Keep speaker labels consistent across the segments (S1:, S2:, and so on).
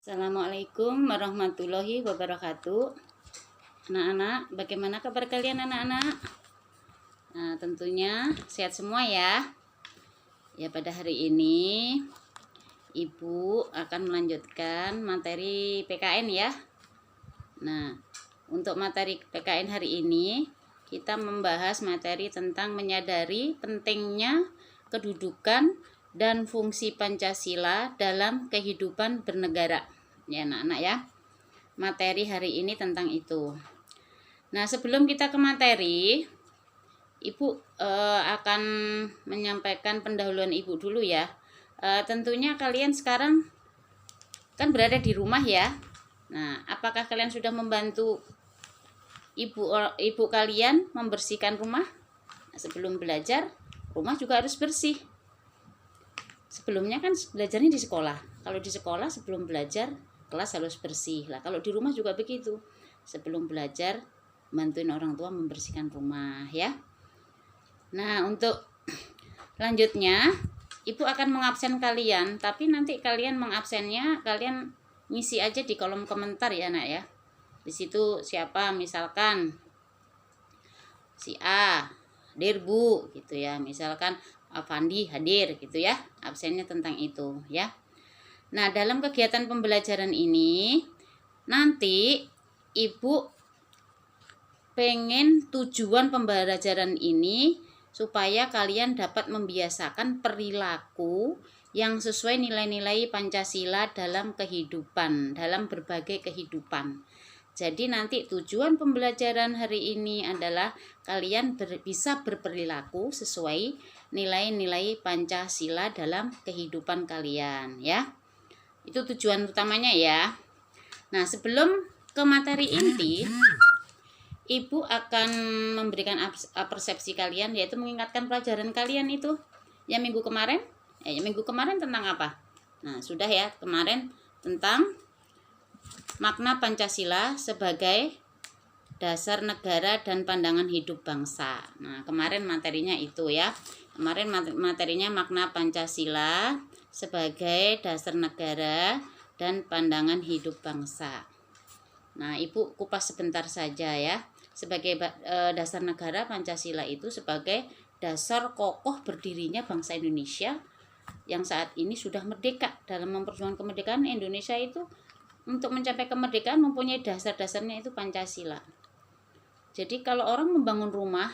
S1: Assalamualaikum warahmatullahi wabarakatuh. Anak-anak, bagaimana kabar kalian anak-anak? Nah, tentunya sehat semua ya. Ya, pada hari ini Ibu akan melanjutkan materi PKN ya. Nah, untuk materi PKN hari ini kita membahas materi tentang menyadari pentingnya kedudukan dan fungsi Pancasila dalam kehidupan bernegara. Ya anak-anak ya. Materi hari ini tentang itu. Nah, sebelum kita ke materi, Ibu akan menyampaikan pendahuluan Ibu dulu ya. Tentunya kalian sekarang kan berada di rumah ya. Nah, apakah kalian sudah membantu ibu kalian membersihkan rumah? Nah, sebelum belajar, rumah juga harus bersih. Sebelumnya kan belajarnya di sekolah. Kalau di sekolah sebelum belajar kelas harus bersih. Lah kalau di rumah juga begitu. Sebelum belajar bantuin orang tua membersihkan rumah ya. Nah, untuk lanjutnya Ibu akan mengabsen kalian, tapi nanti kalian mengabsennya kalian ngisi aja di kolom komentar ya, Nak ya. Di situ siapa misalkan si A, hadir Bu gitu ya. Misalkan Avandi hadir gitu ya, absennya tentang itu ya. Nah, dalam kegiatan pembelajaran ini nanti Ibu pengen tujuan pembelajaran ini supaya kalian dapat membiasakan perilaku yang sesuai nilai-nilai Pancasila dalam kehidupan, dalam berbagai kehidupan. Jadi nanti tujuan pembelajaran hari ini adalah kalian bisa berperilaku sesuai nilai-nilai Pancasila dalam kehidupan kalian ya. Itu tujuan utamanya ya. Nah, sebelum ke materi inti, Ibu akan memberikan persepsi kalian, yaitu mengingatkan pelajaran kalian itu yang minggu kemarin. Minggu kemarin tentang apa? Nah, sudah ya, kemarin tentang makna Pancasila sebagai dasar negara dan pandangan hidup bangsa. Nah, kemarin materinya itu ya. Kemarin materinya makna Pancasila sebagai dasar negara dan pandangan hidup bangsa. Nah, Ibu kupas sebentar saja ya. Sebagai dasar negara, Pancasila itu sebagai dasar kokoh berdirinya bangsa Indonesia yang saat ini sudah merdeka. Dalam memperjuangkan kemerdekaan, Indonesia itu untuk mencapai kemerdekaan mempunyai dasar-dasarnya itu Pancasila. Jadi kalau orang membangun rumah,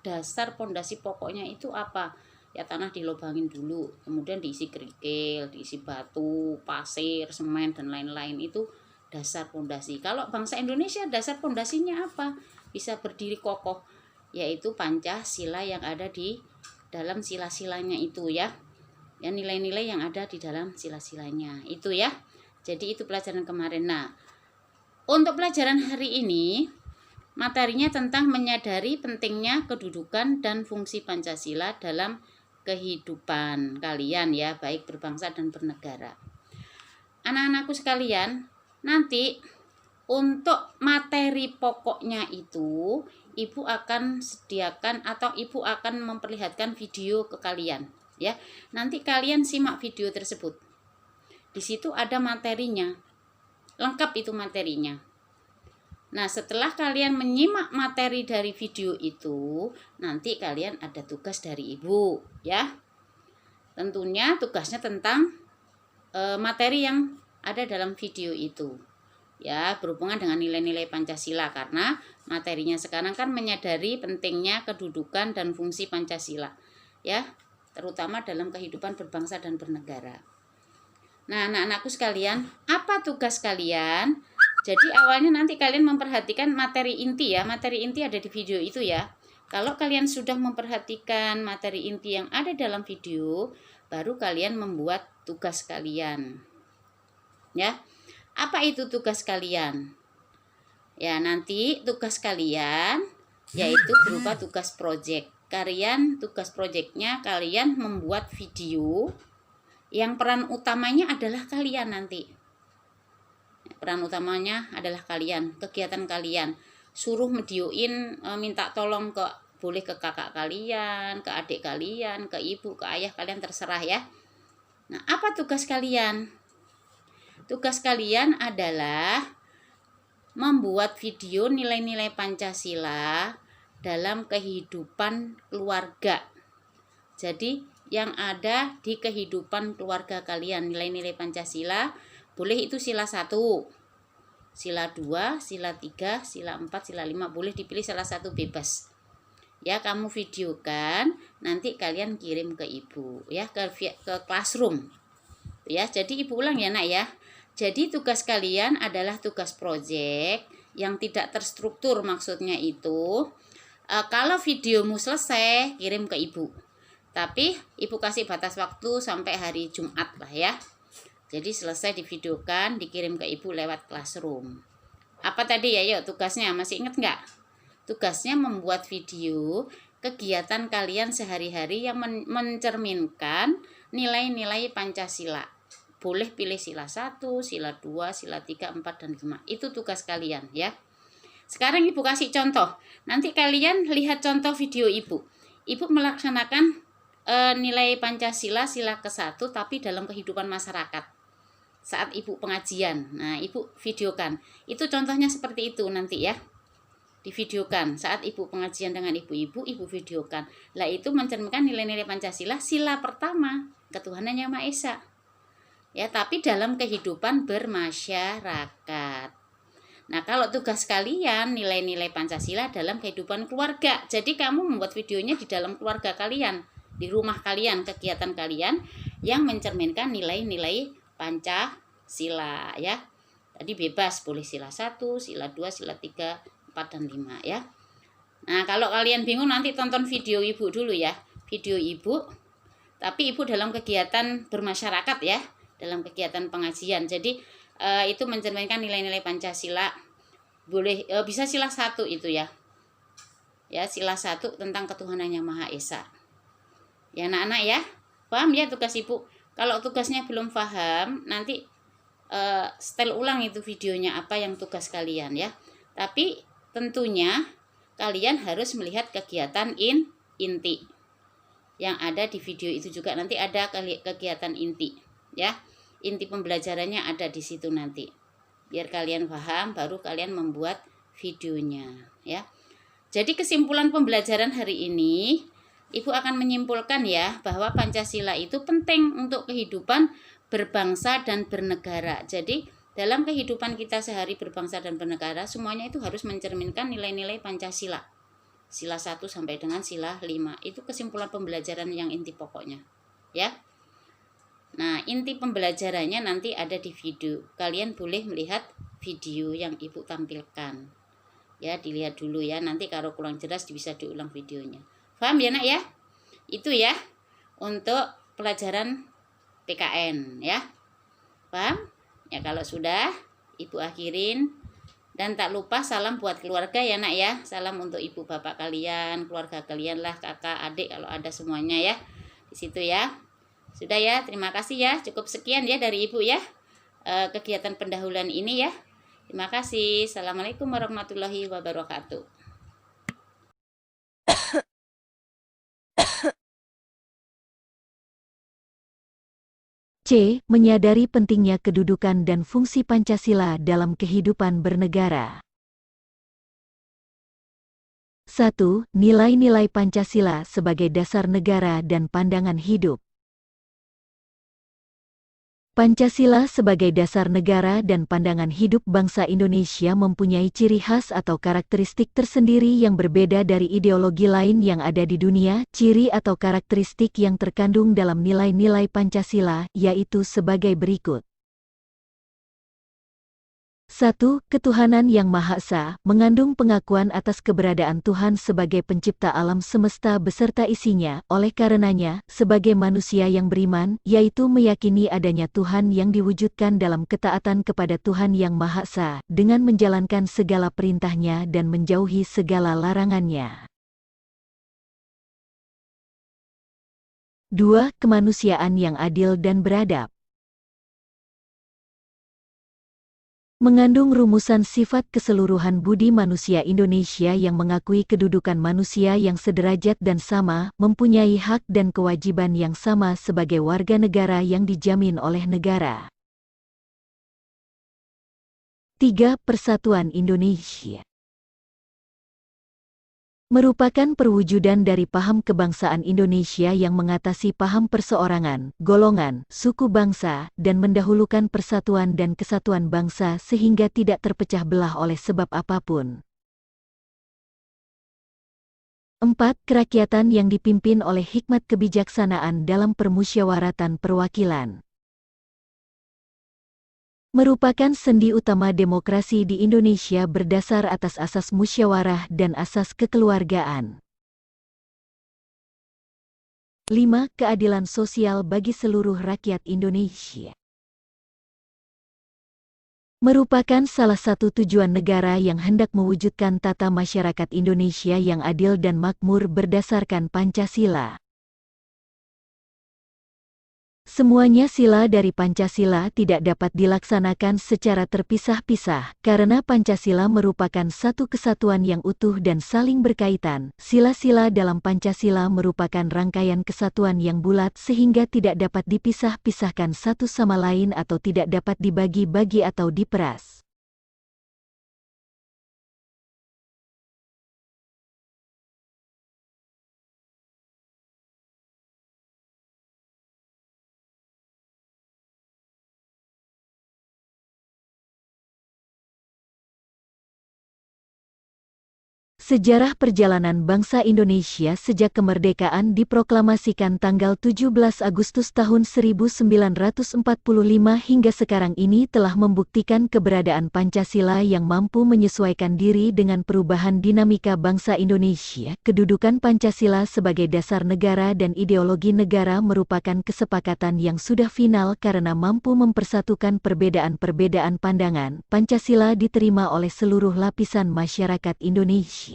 S1: dasar pondasi pokoknya itu apa? Ya tanah dilobangin dulu, kemudian diisi kerikil, diisi batu, pasir, semen dan lain-lain, itu dasar pondasi. Kalau bangsa Indonesia dasar pondasinya apa? Bisa berdiri kokoh, yaitu Pancasila yang ada di dalam sila-silanya itu ya. Ya nilai-nilai yang ada di dalam sila-silanya itu ya. Jadi itu pelajaran kemarin. Nah, untuk pelajaran hari ini materinya tentang menyadari pentingnya kedudukan dan fungsi Pancasila dalam kehidupan kalian ya, baik berbangsa dan bernegara. Anak-anakku sekalian, nanti untuk materi pokoknya itu Ibu akan sediakan atau Ibu akan memperlihatkan video ke kalian ya. Nanti kalian simak video tersebut. Di situ ada materinya. Lengkap itu materinya. Nah, setelah kalian menyimak materi dari video itu, nanti kalian ada tugas dari Ibu, ya. Tentunya tugasnya tentang materi yang ada dalam video itu. Ya, berhubungan dengan nilai-nilai Pancasila, karena materinya sekarang kan menyadari pentingnya kedudukan dan fungsi Pancasila, ya, terutama dalam kehidupan berbangsa dan bernegara. Nah, anak-anakku sekalian, apa tugas kalian? Jadi awalnya nanti kalian memperhatikan materi inti ya. Materi inti ada di video itu ya. Kalau kalian sudah memperhatikan materi inti yang ada dalam video, baru kalian membuat tugas kalian. Ya. Apa itu tugas kalian? Ya, nanti tugas kalian yaitu berupa tugas proyek. Tugas proyeknya kalian membuat video yang peran utamanya adalah kalian nanti. Peran utamanya adalah kalian, kegiatan kalian. Suruh videoin, minta tolong boleh ke kakak kalian, ke adik kalian, ke ibu, ke ayah kalian, terserah ya. Nah, apa tugas kalian? tugas kalian adalah membuat video nilai-nilai Pancasila dalam kehidupan keluarga. Jadi yang ada di kehidupan keluarga kalian, nilai-nilai Pancasila, boleh itu sila 1, sila 2, sila 3, sila 4, sila 5, boleh dipilih salah satu bebas. Ya, kamu videokan, nanti kalian kirim ke ibu ya, ke classroom. Ya, jadi ibu ulang ya nak ya. Jadi tugas kalian adalah tugas proyek yang tidak terstruktur, maksudnya itu kalau videomu selesai kirim ke ibu. Tapi ibu kasih batas waktu sampai hari Jumat lah ya. Jadi selesai divideokan, dikirim ke ibu lewat classroom. Apa tadi ya, yuk tugasnya masih ingat nggak? Tugasnya membuat video kegiatan kalian sehari-hari yang mencerminkan nilai-nilai Pancasila. Boleh pilih sila 1, sila 2, sila 3, 4, dan 5. Itu tugas kalian ya. Sekarang ibu kasih contoh. Nanti kalian lihat contoh video ibu. Ibu melaksanakan nilai Pancasila sila ke-1 tapi dalam kehidupan masyarakat. Saat ibu pengajian. Nah, ibu videokan. Itu contohnya seperti itu nanti ya. Divideokan. Saat ibu pengajian dengan ibu-ibu, ibu videokan. Lah itu mencerminkan nilai-nilai Pancasila sila pertama, ketuhanan Yang Maha Esa. Ya, tapi dalam kehidupan bermasyarakat. Nah, kalau tugas kalian nilai-nilai Pancasila dalam kehidupan keluarga. Jadi kamu membuat videonya di dalam keluarga kalian, di rumah kalian, kegiatan kalian yang mencerminkan nilai-nilai Pancasila ya. Tadi bebas, boleh sila 1, sila 2, sila 3, 4, dan 5 ya. Nah, kalau kalian bingung nanti tonton video ibu dulu ya. Video ibu, tapi ibu dalam kegiatan bermasyarakat ya. Dalam kegiatan pengajian. Jadi itu mencerminkan nilai-nilai Pancasila. Boleh bisa sila 1 itu ya. Ya, sila 1 tentang ketuhanan Yang Maha Esa. Ya anak-anak ya. Paham ya tugas ibu? Kalau tugasnya belum paham, nanti setel ulang itu videonya apa yang tugas kalian ya. Tapi tentunya kalian harus melihat kegiatan inti. Yang ada di video itu juga nanti ada kegiatan inti. Ya, inti pembelajarannya ada di situ nanti. Biar kalian paham, baru kalian membuat videonya ya. Jadi kesimpulan pembelajaran hari ini, ibu akan menyimpulkan ya bahwa Pancasila itu penting untuk kehidupan berbangsa dan bernegara. Jadi dalam kehidupan kita sehari berbangsa dan bernegara, semuanya itu harus mencerminkan nilai-nilai Pancasila. Sila 1 sampai dengan sila 5. Itu kesimpulan pembelajaran yang inti pokoknya ya. Nah, inti pembelajarannya nanti ada di video. Kalian boleh melihat video yang ibu tampilkan. Ya, dilihat dulu ya. Nanti kalau kurang jelas bisa diulang videonya. Paham ya nak ya? Itu ya untuk pelajaran PKN ya. Paham? Ya, kalau sudah ibu akhirin. Dan tak lupa salam buat keluarga ya nak ya. Salam untuk ibu bapak kalian, keluarga kalian lah, kakak, adik kalau ada semuanya ya. Di situ ya. Sudah ya, terima kasih ya. Cukup sekian ya dari ibu ya. Kegiatan pendahuluan ini ya. Terima kasih. Assalamualaikum warahmatullahi wabarakatuh.
S2: C. Menyadari pentingnya kedudukan dan fungsi Pancasila dalam kehidupan bernegara. 1. Nilai-nilai Pancasila sebagai dasar negara dan pandangan hidup. Pancasila sebagai dasar negara dan pandangan hidup bangsa Indonesia mempunyai ciri khas atau karakteristik tersendiri yang berbeda dari ideologi lain yang ada di dunia. Ciri atau karakteristik yang terkandung dalam nilai-nilai Pancasila yaitu sebagai berikut. 1. Ketuhanan Yang Maha Esa mengandung pengakuan atas keberadaan Tuhan sebagai pencipta alam semesta beserta isinya. Oleh karenanya, sebagai manusia yang beriman, yaitu meyakini adanya Tuhan yang diwujudkan dalam ketaatan kepada Tuhan Yang Maha Esa, dengan menjalankan segala perintahnya dan menjauhi segala larangannya. 2. Kemanusiaan yang adil dan beradab. Mengandung rumusan sifat keseluruhan budi manusia Indonesia yang mengakui kedudukan manusia yang sederajat dan sama, mempunyai hak dan kewajiban yang sama sebagai warga negara yang dijamin oleh negara. 3. Persatuan Indonesia merupakan perwujudan dari paham kebangsaan Indonesia yang mengatasi paham perseorangan, golongan, suku bangsa, dan mendahulukan persatuan dan kesatuan bangsa sehingga tidak terpecah belah oleh sebab apapun. 4. Kerakyatan yang dipimpin oleh hikmat kebijaksanaan dalam permusyawaratan perwakilan merupakan sendi utama demokrasi di Indonesia berdasar atas asas musyawarah dan asas kekeluargaan. 5. Keadilan sosial bagi seluruh rakyat Indonesia merupakan salah satu tujuan negara yang hendak mewujudkan tata masyarakat Indonesia yang adil dan makmur berdasarkan Pancasila. Semuanya sila dari Pancasila tidak dapat dilaksanakan secara terpisah-pisah, karena Pancasila merupakan satu kesatuan yang utuh dan saling berkaitan. Sila-sila dalam Pancasila merupakan rangkaian kesatuan yang bulat sehingga tidak dapat dipisah-pisahkan satu sama lain atau tidak dapat dibagi-bagi atau diperas. Sejarah perjalanan bangsa Indonesia sejak kemerdekaan diproklamasikan tanggal 17 Agustus tahun 1945 hingga sekarang ini telah membuktikan keberadaan Pancasila yang mampu menyesuaikan diri dengan perubahan dinamika bangsa Indonesia. Kedudukan Pancasila sebagai dasar negara dan ideologi negara merupakan kesepakatan yang sudah final karena mampu mempersatukan perbedaan-perbedaan pandangan. Pancasila diterima oleh seluruh lapisan masyarakat Indonesia.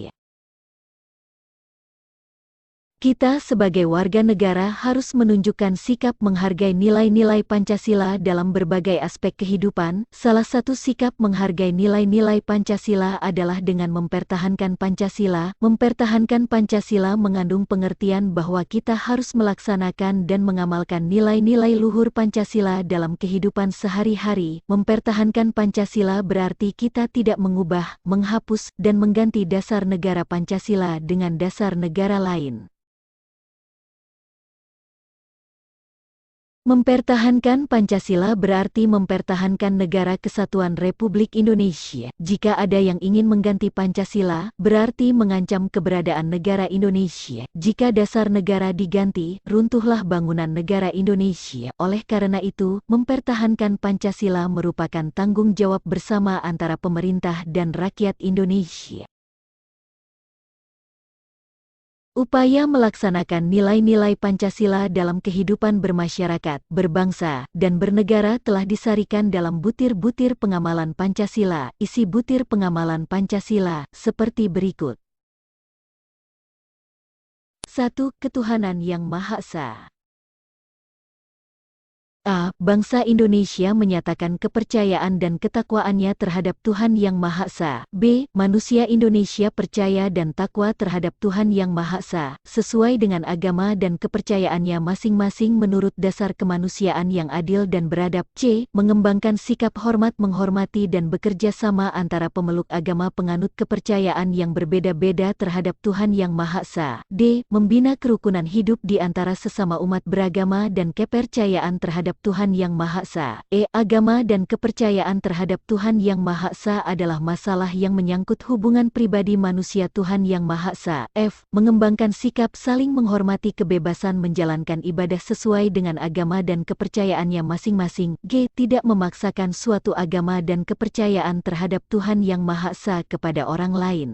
S2: Kita sebagai warga negara harus menunjukkan sikap menghargai nilai-nilai Pancasila dalam berbagai aspek kehidupan. Salah satu sikap menghargai nilai-nilai Pancasila adalah dengan mempertahankan Pancasila. Mempertahankan Pancasila mengandung pengertian bahwa kita harus melaksanakan dan mengamalkan nilai-nilai luhur Pancasila dalam kehidupan sehari-hari. Mempertahankan Pancasila berarti kita tidak mengubah, menghapus, dan mengganti dasar negara Pancasila dengan dasar negara lain. Mempertahankan Pancasila berarti mempertahankan Negara Kesatuan Republik Indonesia. Jika ada yang ingin mengganti Pancasila, berarti mengancam keberadaan negara Indonesia. Jika dasar negara diganti, runtuhlah bangunan negara Indonesia. Oleh karena itu, mempertahankan Pancasila merupakan tanggung jawab bersama antara pemerintah dan rakyat Indonesia. Upaya melaksanakan nilai-nilai Pancasila dalam kehidupan bermasyarakat, berbangsa, dan bernegara telah disarikan dalam butir-butir pengamalan Pancasila. Isi butir pengamalan Pancasila seperti berikut. 1. Ketuhanan yang Maha Esa. A. Bangsa Indonesia menyatakan kepercayaan dan ketakwaannya terhadap Tuhan Yang Maha Esa. B. Manusia Indonesia percaya dan takwa terhadap Tuhan Yang Maha Esa, sesuai dengan agama dan kepercayaannya masing-masing menurut dasar kemanusiaan yang adil dan beradab. C. Mengembangkan sikap hormat menghormati dan bekerja sama antara pemeluk agama penganut kepercayaan yang berbeda-beda terhadap Tuhan Yang Maha Esa. D. Membina kerukunan hidup di antara sesama umat beragama dan kepercayaan terhadap Tuhan Yang Maha Esa. E. Agama dan kepercayaan terhadap Tuhan Yang Maha Esa adalah masalah yang menyangkut hubungan pribadi manusia Tuhan Yang Maha Esa. F. Mengembangkan sikap saling menghormati kebebasan menjalankan ibadah sesuai dengan agama dan kepercayaannya masing-masing. G. Tidak memaksakan suatu agama dan kepercayaan terhadap Tuhan Yang Maha Esa kepada orang lain.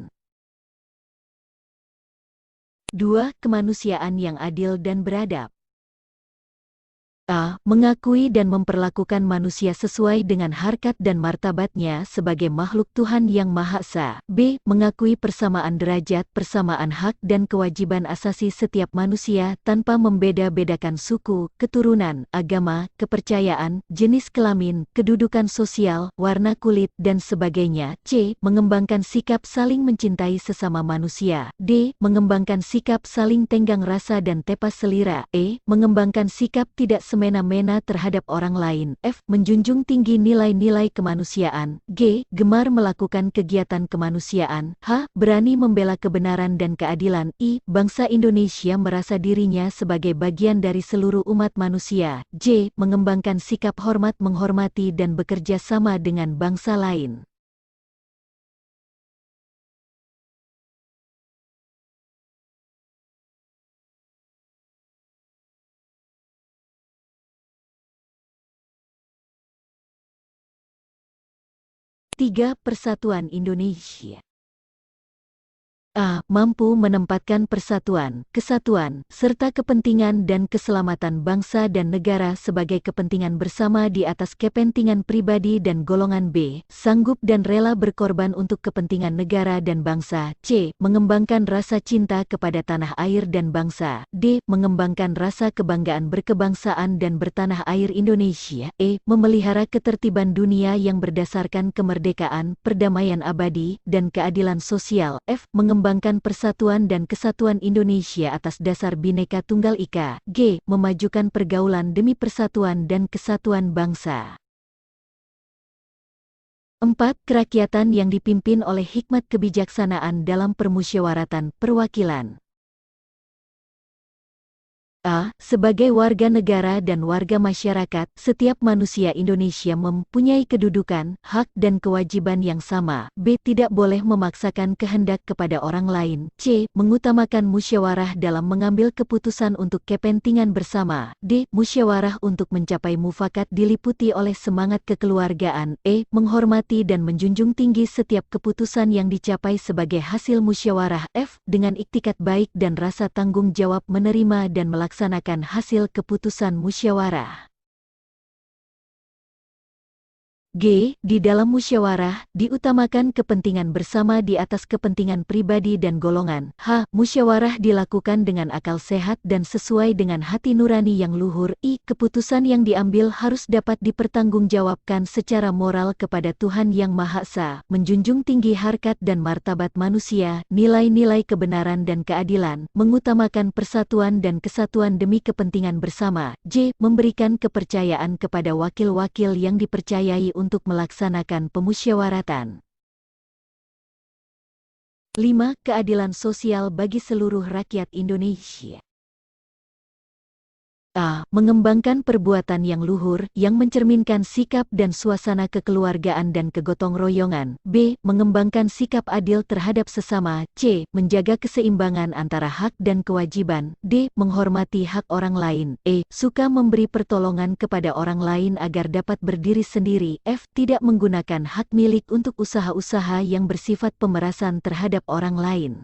S2: 2. Kemanusiaan yang adil dan beradab. A. Mengakui dan memperlakukan manusia sesuai dengan harkat dan martabatnya sebagai makhluk Tuhan Yang Maha Esa. B. Mengakui persamaan derajat, persamaan hak dan kewajiban asasi setiap manusia tanpa membeda-bedakan suku, keturunan, agama, kepercayaan, jenis kelamin, kedudukan sosial, warna kulit, dan sebagainya. C. Mengembangkan sikap saling mencintai sesama manusia. D. Mengembangkan sikap saling tenggang rasa dan tepas selera. E. Mengembangkan sikap tidak semena-mena terhadap orang lain. F. Menjunjung tinggi nilai-nilai kemanusiaan. G. Gemar melakukan kegiatan kemanusiaan. H. Berani membela kebenaran dan keadilan. I. Bangsa Indonesia merasa dirinya sebagai bagian dari seluruh umat manusia. J. Mengembangkan sikap hormat menghormati dan bekerja sama dengan bangsa lain. Tiga. Persatuan Indonesia. A. Mampu menempatkan persatuan, kesatuan, serta kepentingan dan keselamatan bangsa dan negara sebagai kepentingan bersama di atas kepentingan pribadi dan golongan. B. Sanggup dan rela berkorban untuk kepentingan negara dan bangsa. C. Mengembangkan rasa cinta kepada tanah air dan bangsa. D. Mengembangkan rasa kebanggaan berkebangsaan dan bertanah air Indonesia. E. Memelihara ketertiban dunia yang berdasarkan kemerdekaan, perdamaian abadi, dan keadilan sosial. F. Mengembangkan persatuan dan kesatuan Indonesia atas dasar Bhinneka Tunggal Ika. G. Memajukan pergaulan demi persatuan dan kesatuan bangsa. 4. Kerakyatan yang dipimpin oleh hikmat kebijaksanaan dalam permusyawaratan perwakilan. A. Sebagai warga negara dan warga masyarakat, setiap manusia Indonesia mempunyai kedudukan, hak dan kewajiban yang sama. B. Tidak boleh memaksakan kehendak kepada orang lain. C. Mengutamakan musyawarah dalam mengambil keputusan untuk kepentingan bersama. D. Musyawarah untuk mencapai mufakat diliputi oleh semangat kekeluargaan. E. Menghormati dan menjunjung tinggi setiap keputusan yang dicapai sebagai hasil musyawarah. F. Dengan iktikat baik dan rasa tanggung jawab menerima dan melaksanakan hasil keputusan musyawarah. G. Di dalam musyawarah, diutamakan kepentingan bersama di atas kepentingan pribadi dan golongan. H. Musyawarah dilakukan dengan akal sehat dan sesuai dengan hati nurani yang luhur. I. Keputusan yang diambil harus dapat dipertanggungjawabkan secara moral kepada Tuhan Yang Maha Esa, menjunjung tinggi harkat dan martabat manusia, nilai-nilai kebenaran dan keadilan, mengutamakan persatuan dan kesatuan demi kepentingan bersama. J. Memberikan kepercayaan kepada wakil-wakil yang dipercayai untuk melaksanakan pemusyawaratan. 5. Keadilan sosial bagi seluruh rakyat Indonesia. A. Mengembangkan perbuatan yang luhur, yang mencerminkan sikap dan suasana kekeluargaan dan kegotong royongan. B. Mengembangkan sikap adil terhadap sesama. C. Menjaga keseimbangan antara hak dan kewajiban. D. Menghormati hak orang lain. E. Suka memberi pertolongan kepada orang lain agar dapat berdiri sendiri. F. Tidak menggunakan hak milik untuk usaha-usaha yang bersifat pemerasan terhadap orang lain.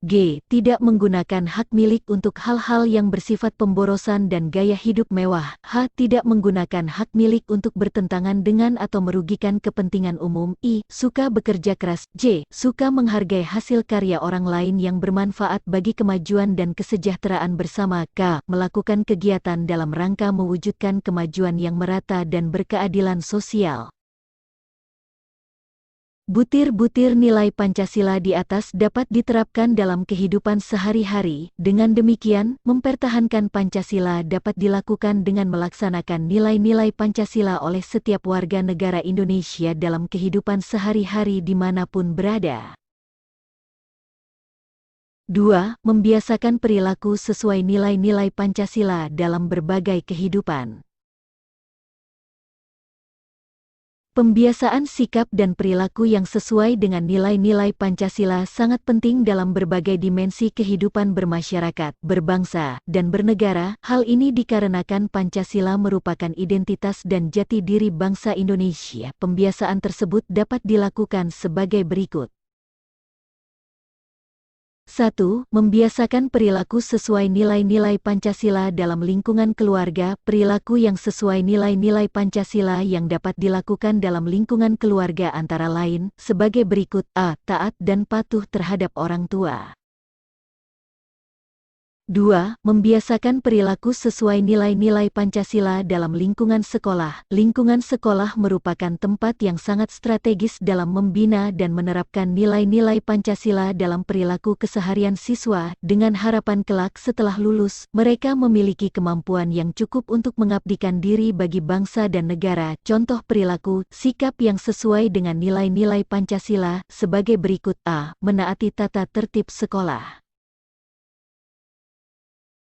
S2: G. Tidak menggunakan hak milik untuk hal-hal yang bersifat pemborosan dan gaya hidup mewah. H. Tidak menggunakan hak milik untuk bertentangan dengan atau merugikan kepentingan umum. I. Suka bekerja keras. J. Suka menghargai hasil karya orang lain yang bermanfaat bagi kemajuan dan kesejahteraan bersama. K. Melakukan kegiatan dalam rangka mewujudkan kemajuan yang merata dan berkeadilan sosial. Butir-butir nilai Pancasila di atas dapat diterapkan dalam kehidupan sehari-hari. Dengan demikian, mempertahankan Pancasila dapat dilakukan dengan melaksanakan nilai-nilai Pancasila oleh setiap warga negara Indonesia dalam kehidupan sehari-hari dimanapun berada. 2. Membiasakan perilaku sesuai nilai-nilai Pancasila dalam berbagai kehidupan. Pembiasaan sikap dan perilaku yang sesuai dengan nilai-nilai Pancasila sangat penting dalam berbagai dimensi kehidupan bermasyarakat, berbangsa, dan bernegara. Hal ini dikarenakan Pancasila merupakan identitas dan jati diri bangsa Indonesia. Pembiasaan tersebut dapat dilakukan sebagai berikut. 1. Membiasakan perilaku sesuai nilai-nilai Pancasila dalam lingkungan keluarga. Perilaku yang sesuai nilai-nilai Pancasila yang dapat dilakukan dalam lingkungan keluarga antara lain, sebagai berikut. A. Taat dan patuh terhadap orang tua. 2. Membiasakan perilaku sesuai nilai-nilai Pancasila dalam lingkungan sekolah. Lingkungan sekolah merupakan tempat yang sangat strategis dalam membina dan menerapkan nilai-nilai Pancasila dalam perilaku keseharian siswa, dengan harapan kelak setelah lulus, mereka memiliki kemampuan yang cukup untuk mengabdikan diri bagi bangsa dan negara. Contoh perilaku, sikap yang sesuai dengan nilai-nilai Pancasila, sebagai berikut. A. Menaati tata tertib sekolah.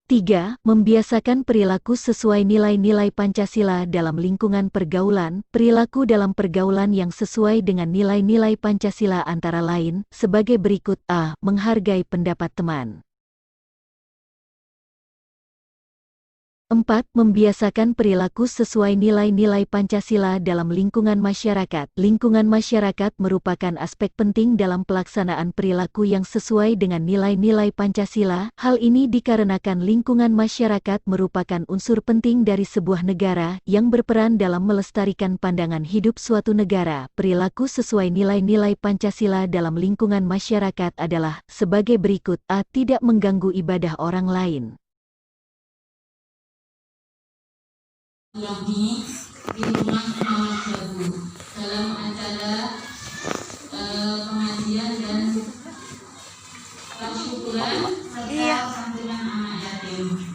S2: 3. Membiasakan perilaku sesuai nilai-nilai Pancasila dalam lingkungan pergaulan. Perilaku dalam pergaulan yang sesuai dengan nilai-nilai Pancasila antara lain, sebagai berikut. A. Menghargai pendapat teman. 4. Membiasakan perilaku sesuai nilai-nilai Pancasila dalam lingkungan masyarakat. Lingkungan masyarakat merupakan aspek penting dalam pelaksanaan perilaku yang sesuai dengan nilai-nilai Pancasila. Hal ini dikarenakan lingkungan masyarakat merupakan unsur penting dari sebuah negara yang berperan dalam melestarikan pandangan hidup suatu negara. Perilaku sesuai nilai-nilai Pancasila dalam lingkungan masyarakat adalah sebagai berikut. A. Tidak mengganggu ibadah orang lain.
S1: Lagi di rumah Muhammad Jabu dalam acara pengajian dan syukuran serta santunan anak yatim.